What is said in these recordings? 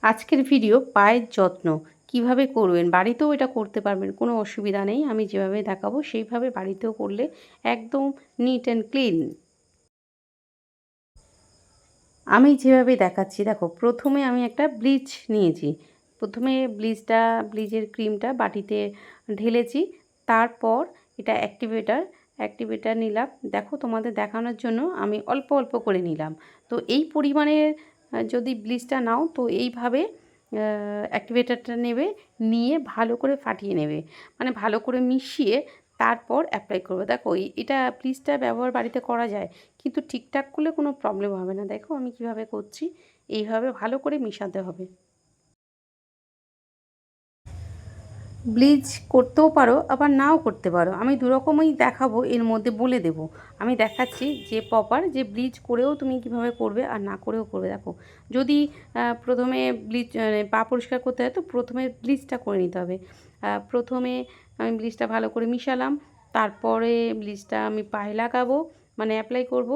আজকের ভিডিও পায়ের যত্ন কিভাবে করবেন, বাড়িতেও এটা করতে পারবেন, কোনো অসুবিধা নেই। আমি যেভাবে দেখাবো সেইভাবে বাড়িতেও করলে একদম নিট অ্যান্ড ক্লিন। আমি যেভাবে দেখাচ্ছি দেখো, প্রথমে আমি একটা ব্লিচ নিয়েছি। প্রথমে ব্লিচের ক্রিমটা বাটিতে ঢেলেছি। তারপর এটা অ্যাক্টিভেটার নিলাম। দেখো, তোমাদের দেখানোর জন্য আমি অল্প অল্প করে নিলাম। তো এই পরিমাণের যদি ব্লিচটা নাও তো এইভাবে অ্যাক্টিভেটারটা নেবে, নিয়ে ভালো করে ফাটিয়ে নেবে, মানে ভালো করে মিশিয়ে তারপর অ্যাপ্লাই করবে। দেখো, এটা ব্লিচটা ব্যবহার বাড়িতে করা যায়, কিন্তু ঠিকঠাক করলে কোনো প্রবলেম হবে না। দেখো আমি কিভাবে করছি, এইভাবে ভালো করে মিশাতে হবে। ব্লিচ করতেও পারো, আবার নাও করতে পারো। আমি দুরকমই দেখাবো, এর মধ্যে বলে দেব। আমি দেখাচ্ছি যে প্রপার যে ব্লিচ করেও তুমি কিভাবে করবে আর না করেও করবে। দেখো, যদি প্রথমে ব্লিচ পা পরিষ্কার করতে হয় তো প্রথমে ব্লিচটা করে নিতে হবে। প্রথমে আমি ব্লিচটা ভালো করে মিশালাম, তারপরে ব্লিচটা আমি পায়ে লাগাবো, মানে অ্যাপ্লাই করব।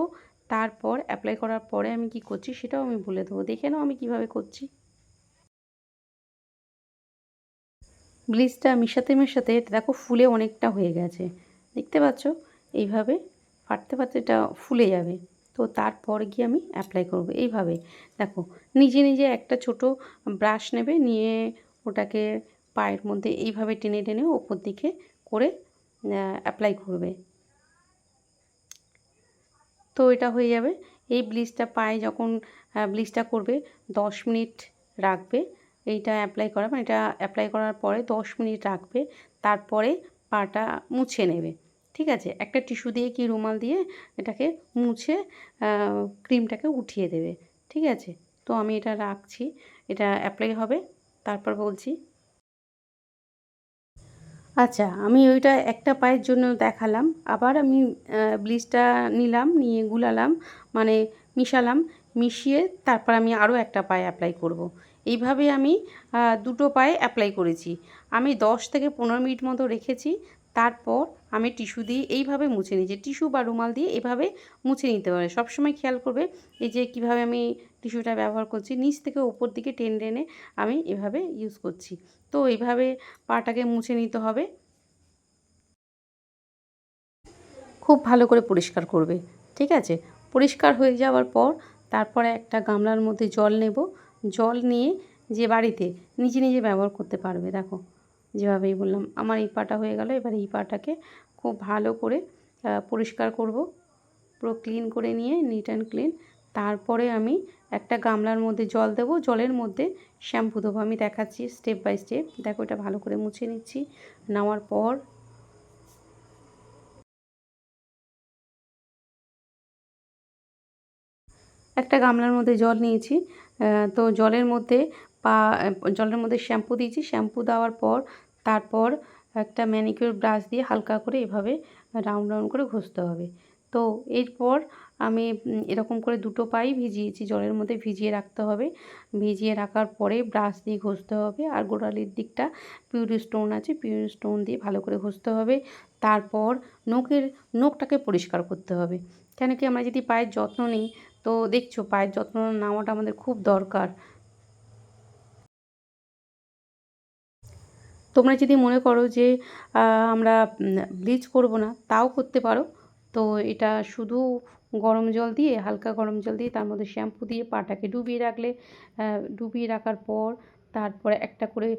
তারপর অ্যাপ্লাই করার পরে আমি কি করছি সেটাও আমি বলে দেবো। দেখে নাও আমি কিভাবে করছি। ব্লিচটা মেশাতে এটা দেখো ফুলে অনেকটা হয়ে গেছে, দেখতে পাচ্ছ? এইভাবে ফাটতে ফাটতে এটা ফুলে যাবে। তো তারপর গিয়ে আমি অ্যাপ্লাই করব এইভাবে। দেখো, নিজে নিজে একটা ছোট ব্রাশ নেবে, নিয়ে ওটাকে পায়ের মধ্যে এইভাবে টেনে টেনে ওপর দিকে করে অ্যাপ্লাই করবে। তো এটা হয়ে যাবে। এই ব্লিচটা পায়ে যখন ব্লিচটা করবে 10 মিনিট রাখবে। এইটা অ্যাপ্লাই করা, মানে এটা অ্যাপ্লাই করার পরে 10 মিনিট রাখবে। তারপরে পাটা মুছে নেবে। ঠিক আছে? একটা টিস্যু দিয়ে কি রুমাল দিয়ে এটাকে মুছে ক্রিমটাকে উঠিয়ে দেবে। ঠিক আছে? তো আমি এটা রাখছি। এটা অ্যাপ্লাই হবে, তারপর বলছি। আচ্ছা, আমি ওইটা একটা পায়ের জন্য দেখালাম। আবার আমি ব্লিচটা নিলাম, নিয়ে গুলালাম, মানে মিশালাম। মিশিয়ে তারপর আমি আরও একটা পায়ে অ্যাপ্লাই করব। এইভাবে আমি দুটো পায়ে অ্যাপ্লাই করেছি। আমি 10 থেকে 15 মিনিট মতো রেখেছি। তারপর আমি টিস্যু দিয়ে এইভাবে মুছে নিয়েছি। টিস্যু বা রুমাল দিয়ে এভাবে মুছে নিতে হবে। সবসময় খেয়াল করবে এই যে কীভাবে আমি টিস্যুটা ব্যবহার করছি, নিচ থেকে উপর দিকে টেনে টেনে আমি এভাবে ইউজ করছি। তো এইভাবে পাটাকে মুছে নিতে হবে। খুব ভালো করে পরিষ্কার করবে। ঠিক আছে? পরিষ্কার হয়ে যাওয়ার পর তারপরে একটা গামলার মধ্যে জল নেব। জল নিয়ে যে বাড়িতে নিজে নিজে ব্যবহার করতে পারবে। দেখো, যেভাবেই বললাম, আমার এই পাটা হয়ে গেল। এবার এই পাটাকে খুব ভালো করে পরিষ্কার করব, পুরো ক্লিন করে নিয়ে নিট অ্যান্ড ক্লিন। তারপরে আমি একটা গামলার মধ্যে জল দেব, জলের মধ্যে শ্যাম্পু দেবো। আমি দেখাচ্ছি স্টেপ বাই স্টেপ। দেখো, এটা ভালো করে মুছে নিচ্ছি। নেওয়ার পর একটা গামলার মধ্যে জল নিয়েছি। তো পা জলের মধ্যে শ্যাম্পু দিয়েছি। শ্যাম্পু দেওয়ার পর তারপর একটা ম্যানিকিউর ব্রাশ দিয়ে হালকা করে এভাবে রাউন্ড রাউন্ড করে ঘষতে হবে। তো এরপর আমি এরকম করে দুটো পাই ভিজিয়েছি, জলের মধ্যে ভিজিয়ে রাখতে হবে। ভিজিয়ে রাখার পরে ব্রাশ দিয়ে ঘষতে হবে। আর গোড়ালির দিকটা পিউরি স্টোন আছে, পিউরি স্টোন দিয়ে ভালো করে ঘষতে হবে। তারপর নখটাকে পরিষ্কার করতে হবে। কেন কি, আমরা যদি পায়ের যত্ন নিই, তো দেখছো পায়ের যত্ন নেওয়াটা আমাদের খুব দরকার। তোমরা যদি মনে করো যে আমরা ব্লিচ করব না, তাও করতে পারো। তো এটা শুধু গরম জল দিয়ে, হালকা গরম জল দিয়ে তার মধ্যে শ্যাম্পু দিয়ে পাটাকে ডুবিয়ে রাখলে, ডুবিয়ে রাখার পর তারপরে একটা করে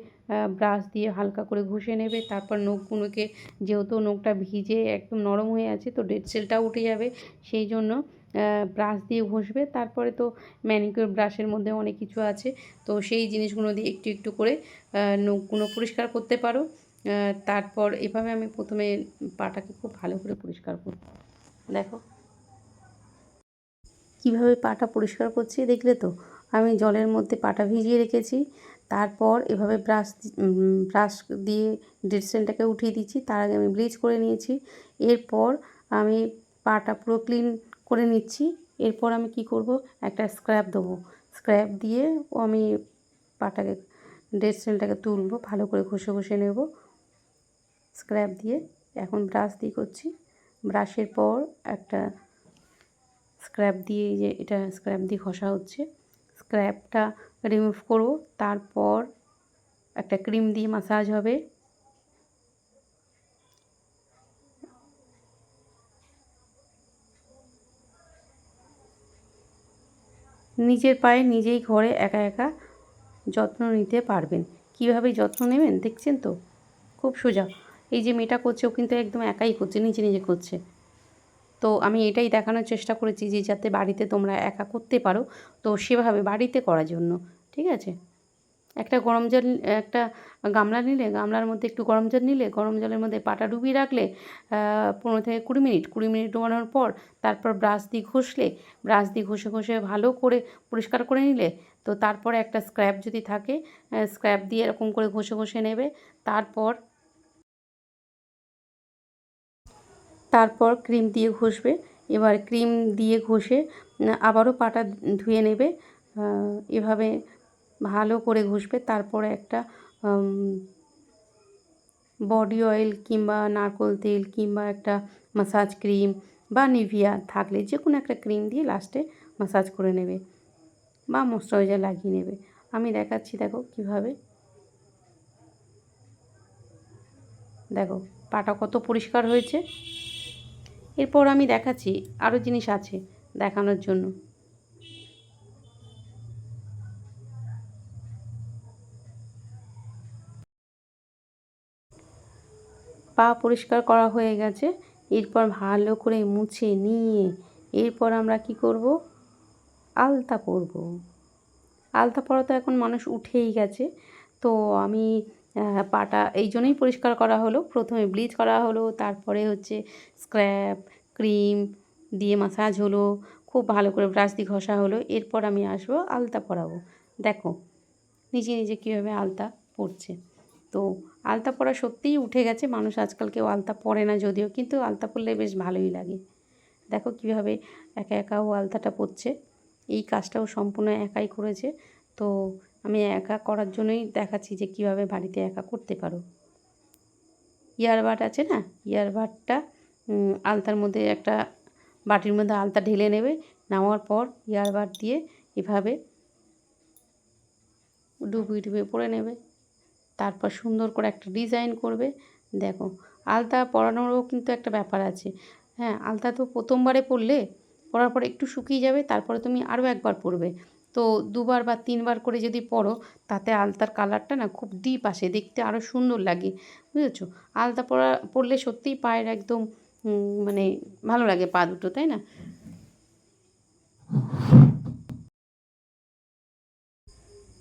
ব্রাশ দিয়ে হালকা করে ঘষে নেবে। তারপর নখগুলোকে, যেহেতু নখটা ভিজে একদম নরম হয়ে আছে, তো ডেড সেলটাও উঠে যাবে, সেই জন্য ব্রাশ দিয়ে ঘষবে। তারপরে তো ম্যানিকিউর ব্রাশের মধ্যে অনেক কিছু আছে, তো সেই জিনিসগুলো দিয়ে একটু একটু করে নখগুলো পরিষ্কার করতে পারো। তারপর এভাবে আমি প্রথমে পাটাকে খুব ভালো করে পরিষ্কার করব। দেখো কীভাবে পাটা পরিষ্কার করছি, দেখলে তো? আমি জলের মধ্যে পাটা ভিজিয়ে রেখেছি। তারপর এভাবে ব্রাশ দিয়ে ডেড সেলটাকে উঠিয়ে দিচ্ছি। তার আগে আমি ব্লিচ করে নিয়েছি। এরপর আমি পাটা পুরো ক্লিন করে নিচ্ছি। এরপর আমি কি করব, একটা স্ক্রাব দেবো। স্ক্রাব দিয়ে আমি পাটাকে, ডেড সেলটাকে তুলব, ভালো করে ঘষে ঘষে নেব স্ক্রাব দিয়ে। এখন ব্রাশ দিয়ে করছি। ব্রাশের পর একটা স্ক্রাব দিয়ে, এই যে এটা স্ক্রাব দিয়ে ঘষা হচ্ছে। স্ক্র্যাপটা রিমুভ করব, তারপর একটা ক্রিম দিয়ে মাসাজ হবে। নিজের পায়ে নিজেই ঘরে একা একা যত্ন নিতে পারবেন। কীভাবে যত্ন নেবেন দেখছেন তো, খুব সোজা। এই যে মেয়েটা করছে ও কিন্তু একদম একাই করছে, নিজে নিজে করছে। তো আমি এটাই দেখানোর চেষ্টা করেছি যে যাতে বাড়িতে তোমরা একা করতে পারো, তো সেভাবে বাড়িতে করার জন্য, ঠিক আছে। একটা গরম জল, একটা গামলা নিলে, গামলার মধ্যে একটু গরম জল নিলে, গরম জলের মধ্যে পাটা ডুবিয়ে রাখলে 15 থেকে 20 মিনিট ডোবানোর পর তারপর ব্রাশ দিয়ে ঘষলে, ব্রাশ দিয়ে ঘষে ঘষে ভালো করে পরিষ্কার করে নিলে, তো তারপরে একটা স্ক্র্যাব যদি থাকে, স্ক্র্যাব দিয়ে এরকম করে ঘষে ঘষে নেবে। তারপর ক্রিম দিয়ে ঘষবে। এবার ক্রিম দিয়ে ঘষে আবারও পাটা ধুয়ে নেবে। এভাবে ভালো করে ঘষবে। তারপরে একটা বডি অয়েল কিংবা নারকেল তেল কিংবা একটা মাসাজ ক্রিম বা নিভিয়া থাকলে যে কোনো একটা ক্রিম দিয়ে লাস্টে মাসাজ করে নেবে বা ময়েশ্চারাইজার লাগিয়ে নেবে। আমি দেখাচ্ছি, দেখো কীভাবে, দেখো পাটা কত পরিষ্কার হয়েছে। এরপর আমি দেখাচ্ছি, আরও জিনিস আছে দেখানোর জন্য। পা পরিষ্কার করা হয়ে গেছে। এরপর ভালো করে মুছে নিয়ে এরপর আমরা কি করব, আলতা পরব। আলতা পরা তো এখন মানুষ উঠেই গেছে। তো আমি পাটা এই জন্যই পরিষ্কার করা হলো, প্রথমে ব্লিচ করা হলো, তারপরে হচ্ছে স্ক্র্যাব ক্রিম দিয়ে মাসাজ হলো, খুব ভালো করে ব্রাশ দিয়ে ঘষা হলো। এরপর আমি আসবো আলতা পরাবো। দেখো নিজে নিজে কীভাবে আলতা পরছে। তো আলতা পরা সত্যিই উঠে গেছে, মানুষ আজকাল কেউ আলতা পরে না যদিও, কিন্তু আলতা পরলে বেশ ভালোই লাগে। দেখো কীভাবে একা একা ও আলতাটা পরছে। এই কাজটাও সম্পূর্ণ একাই করেছে। তো আমি একা করার জন্যই দেখাচ্ছি যে কীভাবে বাড়িতে একা করতে পারো। ইয়ারবাড আছে না, ইয়ারবাডটা আলতার মধ্যে একটা বাটির মধ্যে আলতা ঢেলে নেবে, নেওয়ার পর ইয়ারবাড দিয়ে এভাবে ডুবিয়ে ডুবিয়ে পরে নেবে। তারপর সুন্দর করে একটা ডিজাইন করবে। দেখো আলতা পরানোরও কিন্তু একটা ব্যাপার আছে। হ্যাঁ, আলতা তো প্রথমবারে পরলে, পরার পরে একটু শুকিয়ে যাবে, তারপরে তুমি আরও একবার পরবে। তো 2 বার বা 3 বার করে যদি পরো, তাতে আলতার কালারটা না খুব ডিপ আসে, দেখতে আরও সুন্দর লাগে, বুঝেছো। আলতা পরলে সত্যিই পায়ের একদম মানে ভালো লাগে পা দুটো, তাই না।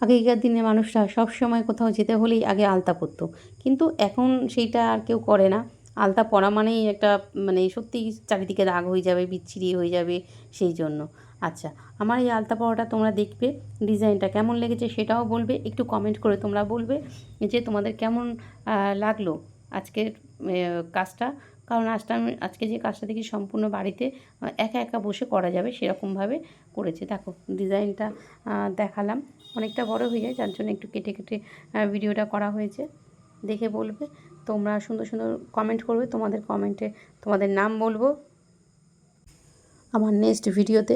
আগেকার দিনে মানুষরা সবসময় কোথাও যেতে হলেই আগে আলতা পরতো, কিন্তু এখন সেইটা আর কেউ করে না। আলতা পরা মানেই একটা মানে সত্যিই চারিদিকে দাগ হয়ে যাবে, বিচ্ছিরি হয়ে যাবে, সেই জন্য। আচ্ছা, আমার এই আলতা পরাটা তোমরা দেখবে, ডিজাইনটা কেমন লেগেছে সেটাও বলবে, একটু কমেন্ট করে তোমরা বলবে যে তোমাদের কেমন লাগলো আজকের কাজটা। কারণ আজকে যে কাজটা দেখি সম্পূর্ণ বাড়িতে একা একা বসে করা যাবে সেরকমভাবে করেছে। দেখো ডিজাইনটা দেখালাম, অনেকটা বড় হয়ে যায়, যার জন্য একটু কেটে কেটে ভিডিওটা করা হয়েছে। দেখে বলবে, তোমরা সুন্দর সুন্দর কমেন্ট করবে, তোমাদের কমেন্টে তোমাদের নাম বলবো আমার নেক্সট ভিডিওতে।